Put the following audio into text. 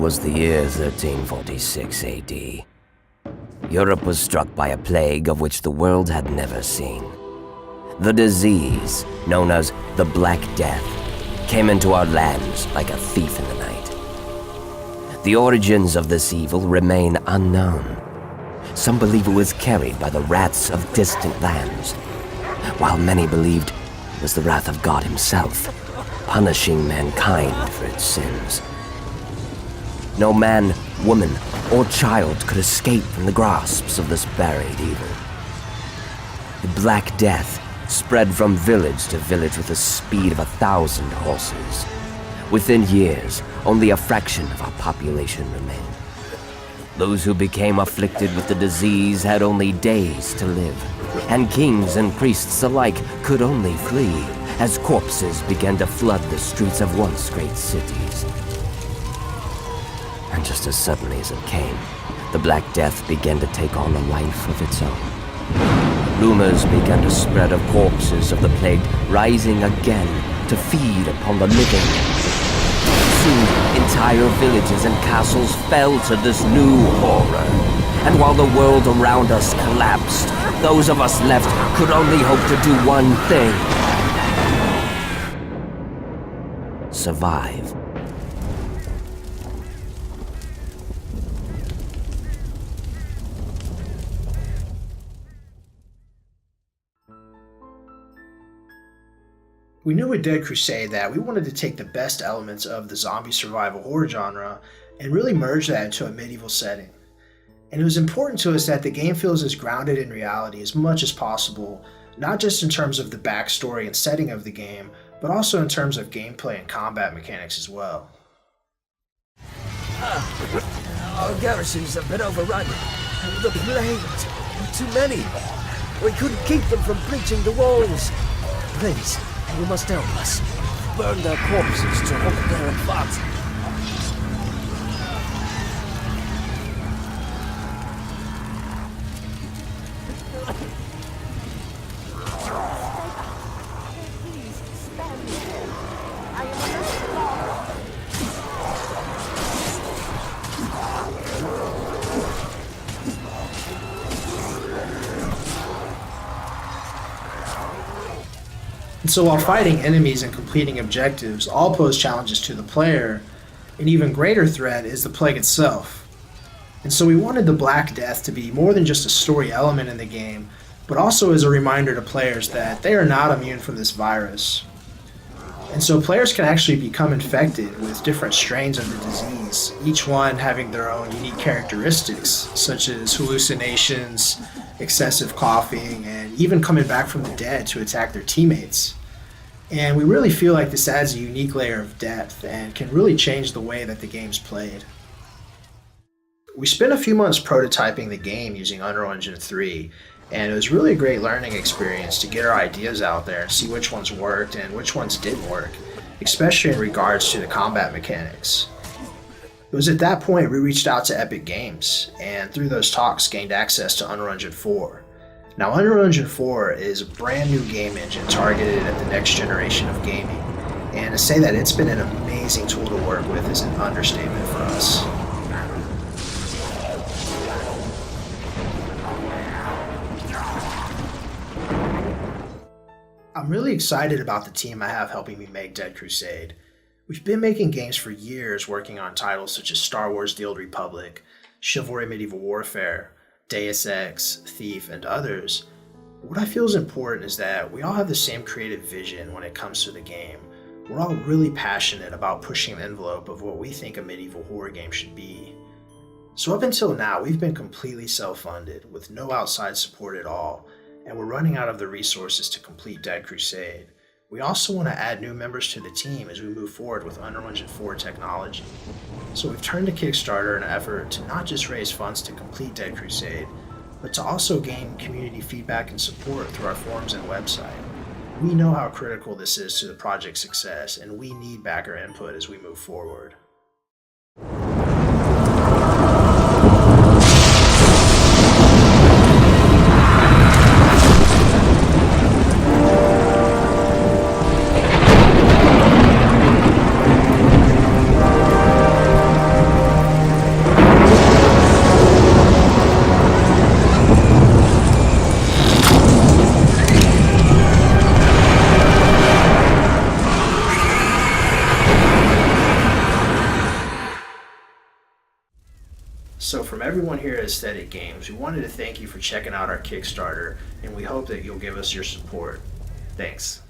was the year 1346 AD. Europe was struck by a plague of which the world had never seen. The disease, known as the Black Death, came into our lands like a thief in the night. The origins of this evil remain unknown. Some believe it was carried by the rats of distant lands, while many believed it was the wrath of God himself, punishing mankind for its sins. No man, woman, or child could escape from the grasps of this buried evil. The Black Death spread from village to village with the speed of 1,000 horses. Within years, only a fraction of our population remained. Those who became afflicted with the disease had only days to live, and kings and priests alike could only flee as corpses began to flood the streets of once great cities. And just as suddenly as it came, the Black Death began to take on a life of its own. Rumors began to spread of corpses of the plague rising again to feed upon the living. Soon, entire villages and castles fell to this new horror. And while the world around us collapsed, those of us left could only hope to do one thing: survive. We knew with Dead Crusade that we wanted to take the best elements of the zombie survival horror genre and really merge that into a medieval setting. And it was important to us that the game feels as grounded in reality as much as possible, not just in terms of the backstory and setting of the game, but also in terms of gameplay and combat mechanics as well. Our garrisons have been overrun. The plagues were too many. We couldn't keep them from breaching the walls. Please, you must help us. Burn their corpses to halt their advance. And so while fighting enemies and completing objectives all pose challenges to the player, an even greater threat is the plague itself. And so we wanted the Black Death to be more than just a story element in the game, but also as a reminder to players that they are not immune from this virus. And so players can actually become infected with different strains of the disease, each one having their own unique characteristics, such as hallucinations, excessive coughing, and even coming back from the dead to attack their teammates. And we really feel like this adds a unique layer of depth and can really change the way that the game's played. We spent a few months prototyping the game using Unreal Engine 3, and it was really a great learning experience to get our ideas out there and see which ones worked and which ones didn't work, especially in regards to the combat mechanics. It was at that point we reached out to Epic Games, and through those talks gained access to Unreal Engine 4. Now, Unreal Engine 4 is a brand new game engine targeted at the next generation of gaming, and to say that it's been an amazing tool to work with is an understatement for us. I'm really excited about the team I have helping me make Dead Crusade. We've been making games for years, working on titles such as Star Wars: The Old Republic, Chivalry Medieval Warfare, Deus Ex, Thief, and others. What I feel is important is that we all have the same creative vision when it comes to the game. We're all really passionate about pushing the envelope of what we think a medieval horror game should be. So up until now, we've been completely self-funded, with no outside support at all, and we're running out of the resources to complete Dead Crusade. We also want to add new members to the team as we move forward with Unreal Engine 4 technology. So we've turned to Kickstarter in an effort to not just raise funds to complete Dead Crusade, but to also gain community feedback and support through our forums and website. We know how critical this is to the project's success, and we need backer input as we move forward. So from everyone here at Aesthetic Games, we wanted to thank you for checking out our Kickstarter, and we hope that you'll give us your support. Thanks.